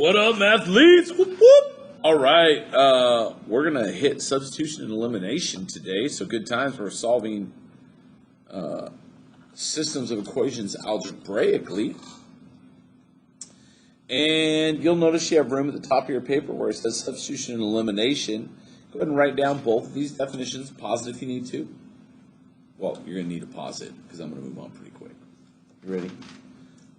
What up, mathletes? Whoop, whoop. All right, we're going to hit substitution and elimination today. So good times. We're solving systems of equations algebraically. And you'll notice you have room at the top of your paper where it says substitution and elimination. Go ahead and write down both of these definitions. Pause it if you need to. Well, you're going to need to pause it because I'm going to move on pretty quick. You ready?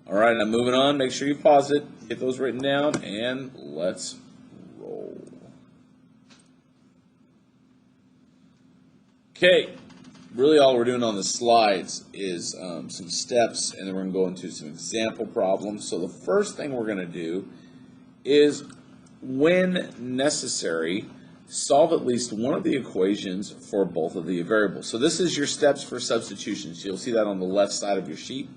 All right, I'm moving on. Make sure you pause it, get those written down, and let's roll. Okay, really all we're doing on the slides is some steps, and then we're going to go into some example problems. So the first thing we're going to do is, when necessary, solve at least one of the equations for both of the variables. So this is your steps for substitution. So you'll see that on the left side of your sheet.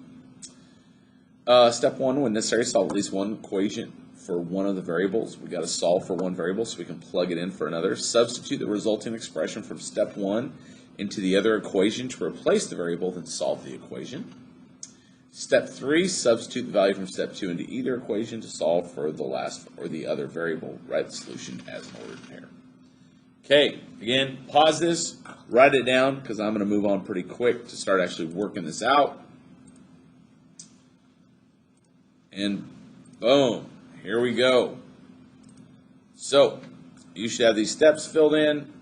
Step one, when necessary, solve at least one equation for one of the variables. We've got to solve for one variable so we can plug it in for another. Substitute the resulting expression from step one into the other equation to replace the variable, then solve the equation. Step three, substitute the value from step two into either equation to solve for the last or the other variable. Write the solution as an ordered pair. Okay, again, pause this, write it down because I'm going to move on pretty quick to start actually working this out. And boom, here we go. So you should have these steps filled in.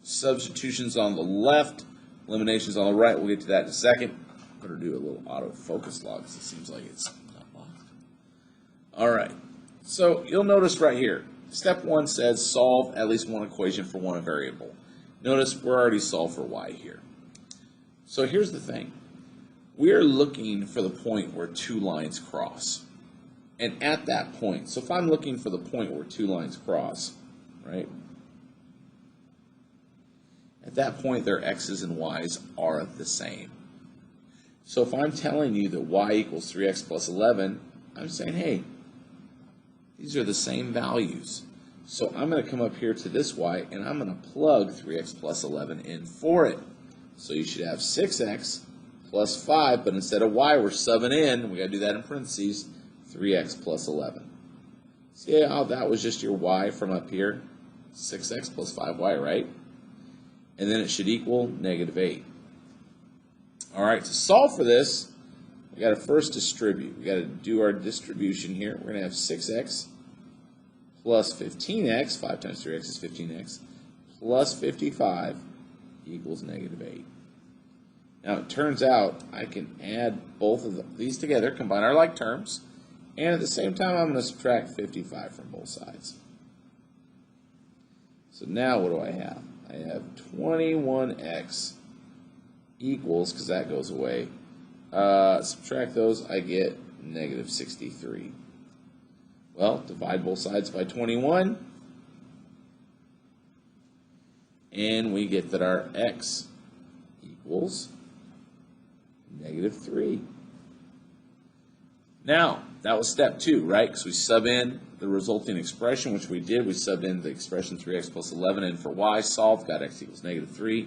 Substitutions on the left, eliminations on the right. We'll get to that in a second. I'm going to do a little autofocus log because it seems like it's not locked. All right, so you'll notice right here, step one says solve at least one equation for one variable. Notice we're already solved for y here. So here's the thing. We are looking for the point where two lines cross. And at that point, so if I'm looking for the point where two lines cross, right? At that point, their x's and y's are the same. So if I'm telling you that y equals 3x plus 11, I'm saying, hey, these are the same values. So I'm going to come up here to this y, and I'm going to plug 3x plus 11 in for it. So you should have 6x plus 5, but instead of y, we're subbing in, we got to do that in parentheses, 3x plus 11. See how that was just your y from up here? 6x plus 5y, right? And then it should equal negative 8. All right, to solve for this, we got to first distribute. We got to do our distribution here. We're going to have 6x plus 15x, 5 times 3x is 15x, plus 55 equals negative 8. Now, it turns out I can add both of these together, combine our like terms, and at the same time, I'm going to subtract 55 from both sides. So now what do I have? I have 21x equals, because that goes away, subtract those, I get negative 63. Well, divide both sides by 21, and we get that our x equals negative 3. Now, that was step two, right? Because we sub in the resulting expression, which we did. We subbed in the expression 3x plus 11 in for y, solved, got x equals negative 3.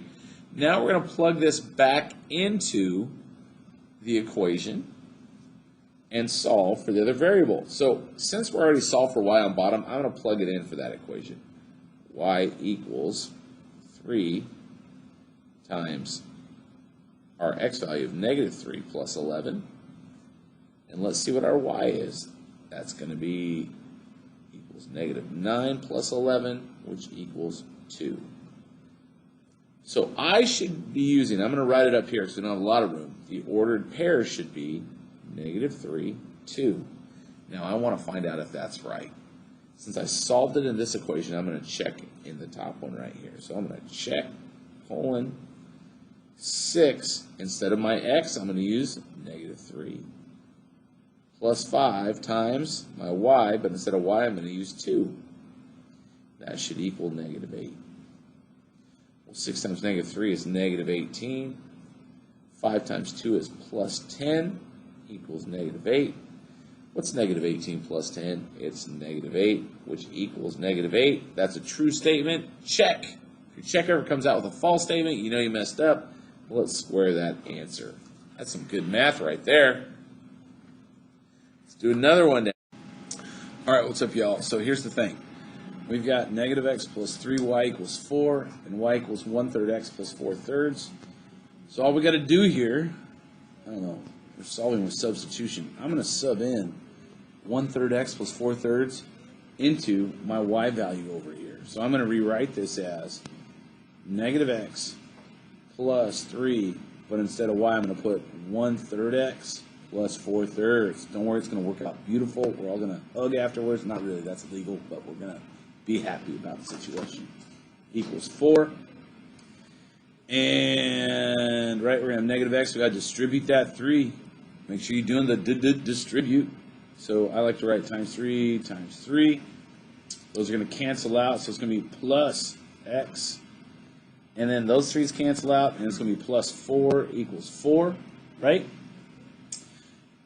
Now we're going to plug this back into the equation and solve for the other variable. So since we're already solved for y on bottom, I'm going to plug it in for that equation. Y equals 3 times our x value of negative 3 plus 11. And let's see what our y is. That's going to be equals negative 9 plus 11, which equals 2. So I should be using, I'm going to write it up here because we don't have a lot of room. The ordered pair should be negative 3, 2. Now I want to find out if that's right. Since I solved it in this equation, I'm going to check in the top one right here. So I'm going to check, colon, 6. Instead of my x, I'm going to use negative 3. Plus 5 times my y, but instead of y, I'm going to use 2. That should equal negative 8. Well, 6 times negative 3 is negative 18. 5 times 2 is plus 10 equals negative 8. What's negative 18 plus 10? It's negative 8, which equals negative 8. That's a true statement. Check. If your check ever comes out with a false statement, you know you messed up. Well, let's square that answer. That's some good math right there. Let's do another one now. All right, what's up, y'all? So here's the thing. We've got negative x plus 3y equals 4, and y equals 1/3 x plus 4/3. So all we got to do here, I don't know, we're solving with substitution. I'm going to sub in 1/3 x plus 4/3 into my y value over here. So I'm going to rewrite this as negative x plus 3, but instead of y, I'm going to put 1/3 x plus 4/3. Don't worry, it's going to work out beautiful. We're all going to hug afterwards. Not really, that's illegal, but we're going to be happy about the situation. Equals 4. And, right, we're going to have negative x. We got to distribute that 3. Make sure you're doing the distribute. So I like to write times 3 times 3. Those are going to cancel out, so it's going to be plus x. And then those 3's cancel out, and it's going to be plus 4 equals 4, right?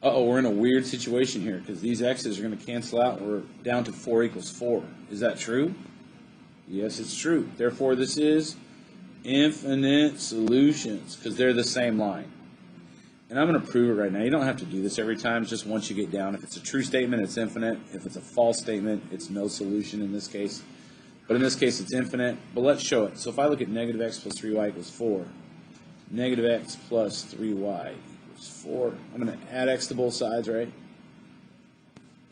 Uh-oh, we're in a weird situation here because these x's are going to cancel out, and we're down to 4 equals 4. Is that true? Yes, it's true. Therefore, this is infinite solutions because they're the same line. And I'm going to prove it right now. You don't have to do this every time. It's just once you get down. If it's a true statement, it's infinite. If it's a false statement, it's no solution in this case. But in this case, it's infinite. But let's show it. So if I look at negative x plus 3y equals 4, negative x plus 3y equals 4. I'm going to add x to both sides, right?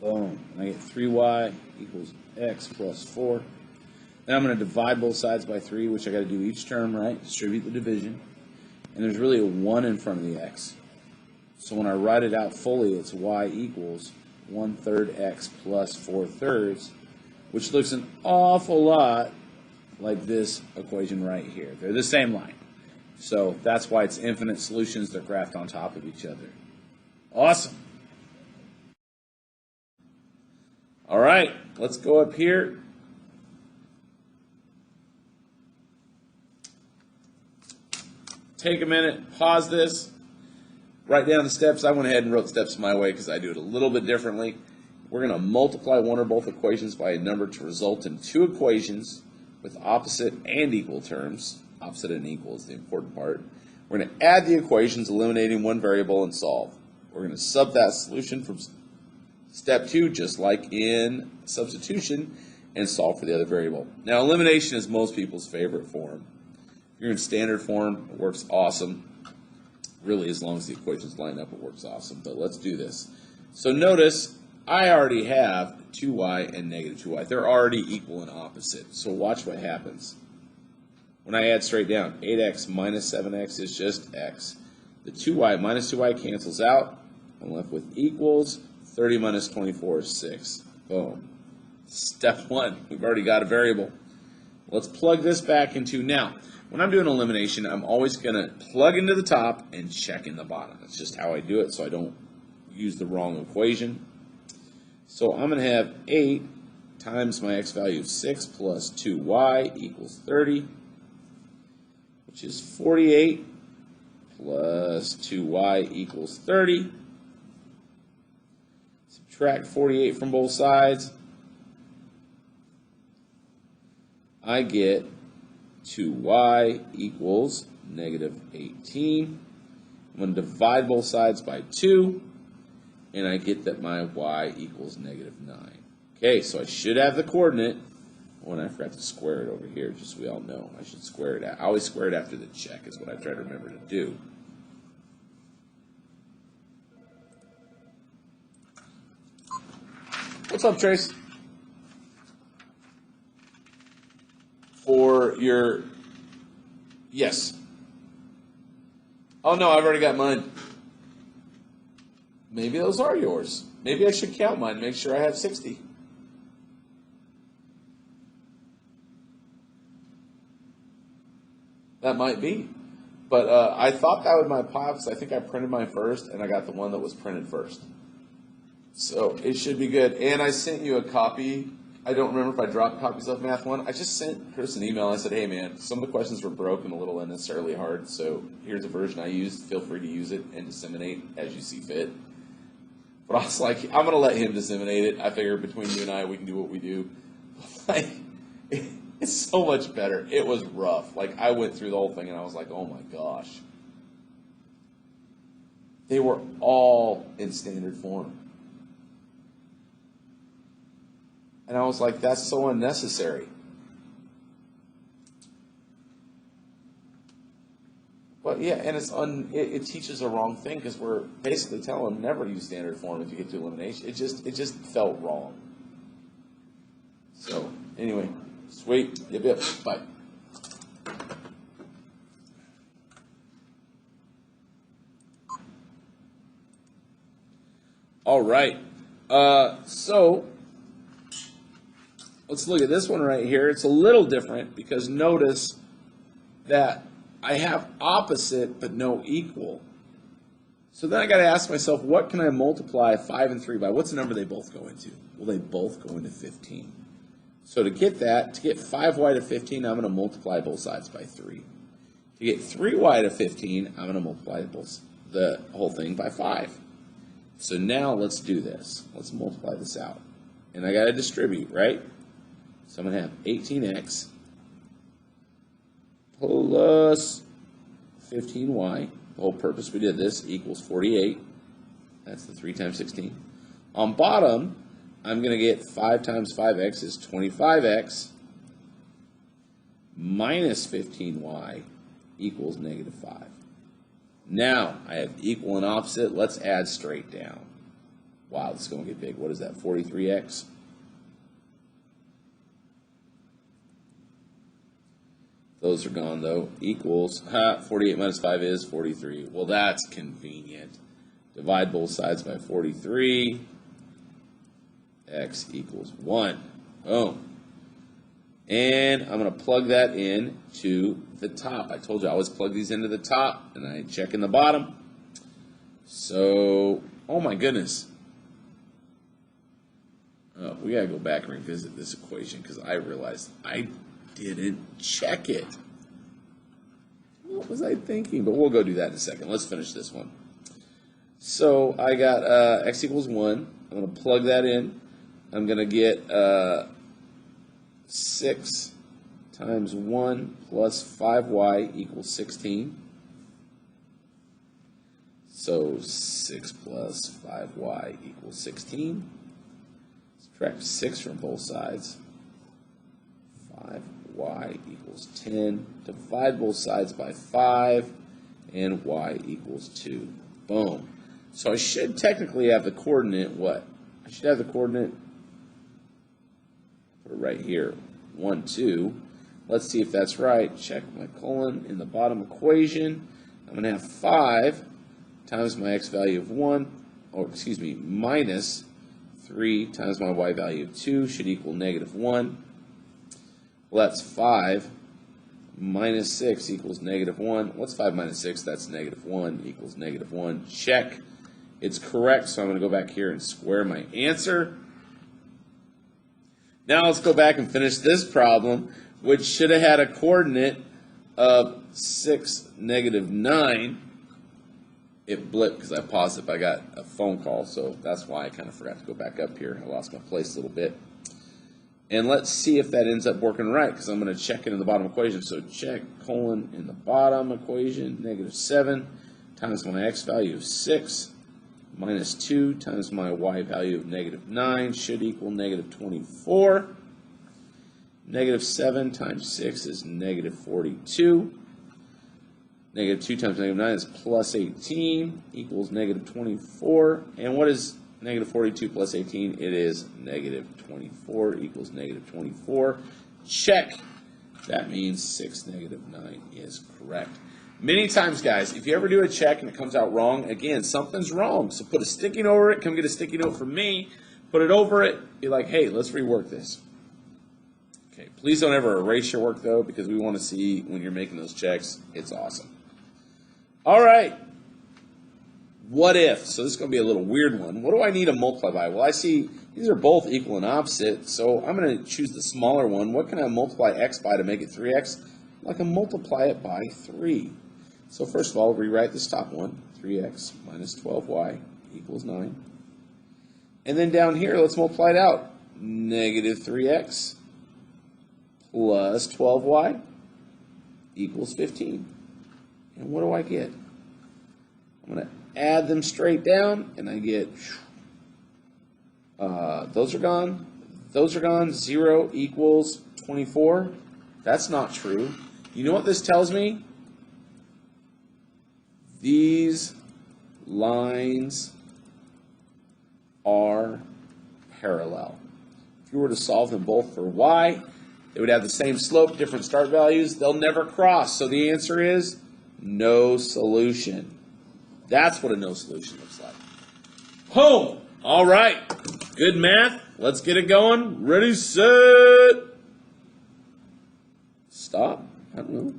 Boom. And I get 3y equals x plus 4. Then I'm going to divide both sides by 3, which I got to do each term, right? Distribute the division. And there's really a 1 in front of the x. So when I write it out fully, it's y equals 1/3 x plus 4/3, which looks an awful lot like this equation right here. They're the same line. So that's why it's infinite solutions that graphed on top of each other. Awesome. All right, let's go up here. Take a minute, pause this, write down the steps. I went ahead and wrote steps my way because I do it a little bit differently. We're going to multiply one or both equations by a number to result in two equations with opposite and equal terms. Opposite and equal is the important part. We're going to add the equations, eliminating one variable, and solve. We're going to sub that solution from step 2, just like in substitution, and solve for the other variable. Now, elimination is most people's favorite form. If you're in standard form, it works awesome. Really, as long as the equations line up, it works awesome. But let's do this. So notice, I already have 2y and negative 2y. They're already equal and opposite. So watch what happens. When I add straight down, 8x minus 7x is just x. The 2y minus 2y cancels out. I'm left with equals. 30 minus 24 is 6. Boom. Step 1. We've already got a variable. Let's plug this back into now. When I'm doing elimination, I'm always going to plug into the top and check in the bottom. That's just how I do it, so I don't use the wrong equation. So I'm going to have 8 times my x value of 6 plus 2y equals 30, which is 48 plus 2y equals 30. Subtract 48 from both sides. I get 2y equals negative 18. I'm going to divide both sides by 2, and I get that my y equals negative 9. Okay, so I should have the coordinate. Oh, and I forgot to square it over here, just so we all know. I should square it out. I always square it after the check is what I try to remember to do. What's up, Trace? For your, yes. Oh no, I've already got mine. Maybe those are yours. Maybe I should count mine, make sure I have 60. That might be. But I thought that was my pile because I think I printed mine first, and I got the one that was printed first. So it should be good. And I sent you a copy. I don't remember if I dropped copies of Math 1. I just sent Chris an email. I said, hey, man, some of the questions were broken, a little unnecessarily hard, so here's a version I used. Feel free to use it and disseminate as you see fit. But I was like, I'm going to let him disseminate it. I figure between you and I, we can do what we do. Like, it's so much better. It was rough. Like, I went through the whole thing, and I was like, oh, my gosh. They were all in standard form. And I was like, that's so unnecessary. But yeah, and it teaches the wrong thing because we're basically telling them never use standard form if you get to elimination. It just felt wrong. So anyway, sweet. Yep. Bye. All right. So let's look at this one right here. It's a little different because notice that I have opposite but no equal. So then I got to ask myself, what can I multiply 5 and 3 by? What's the number they both go into? Well, they both go into 15. So to get 5y to 15, I'm going to multiply both sides by 3. To get 3y to 15, I'm going to multiply the whole thing by 5. So now let's do this. Let's multiply this out. And I got to distribute, right? So I'm going to have 18x plus 15y, the whole purpose we did this, equals 48. That's the 3 times 16. On bottom, I'm going to get 5 times 5x is 25x minus 15y equals negative 5. Now, I have equal and opposite. Let's add straight down. Wow, this is going to get big. What is that, 43x? Those are gone, though. Equals, 48 minus 5 is 43. Well, that's convenient. Divide both sides by 43. X equals 1. Boom. And I'm going to plug that in to the top. I told you I always plug these into the top, and I check in the bottom. So, oh my goodness. We got to go back and revisit this equation because I realized I didn't check it. What was I thinking? But we'll go do that in a second. Let's finish this one. So I got x equals 1. I'm going to plug that in. I'm going to get 6 times 1 plus 5y equals 16. So 6 plus 5y equals 16. Subtract 6 from both sides. 5y equals 10. Divide both sides by 5. And y equals 2. Boom. So I should technically have the coordinate, what? I should have the coordinate right here, 1, 2. Let's see if that's right. Check my colon in the bottom equation. I'm going to have 5 times my x value of 1, or excuse me, minus 3 times my y value of 2 should equal negative 1. Well, that's 5 minus 6 equals negative 1. What's 5 minus 6? That's negative 1 equals negative 1. Check. It's correct, so I'm going to go back here and square my answer. Now let's go back and finish this problem, which should have had a coordinate of 6, negative 9. It blipped because I paused it, but I got a phone call, so that's why I kind of forgot to go back up here. I lost my place a little bit. And let's see if that ends up working right, because I'm going to check it in the bottom equation. So check colon in the bottom equation, negative 7 times my x value of 6 minus 2 times my y value of negative 9 should equal negative 24. Negative 7 times 6 is negative 42. Negative 2 times negative 9 is plus 18 equals negative 24. And what is negative 42 plus 18? It is negative 24 equals negative 24. Check. That means 6, negative 9 is correct. Many times, guys, if you ever do a check and it comes out wrong, again, something's wrong. So put a sticky note over it. Come get a sticky note from me. Put it over it. Be like, hey, let's rework this. Okay, please don't ever erase your work, though, because we want to see when you're making those checks. It's awesome. All right. What if? So this is going to be a little weird one. What do I need to multiply by? Well, I see these are both equal and opposite, so I'm going to choose the smaller one. What can I multiply x by to make it 3x? I can multiply it by 3. So first of all, rewrite this top one. 3x minus 12y equals 9. And then down here, let's multiply it out. Negative 3x plus 12y equals 15. And what do I get? I'm going to add them straight down, and I get, those are gone, those are gone. 0 equals 24. That's not true. You know what this tells me? These lines are parallel. If you were to solve them both for y, they would have the same slope, different start values. They'll never cross. So the answer is no solution. That's what a no solution looks like. Home. All right. Good math. Let's get it going. Ready, set, stop. I don't know.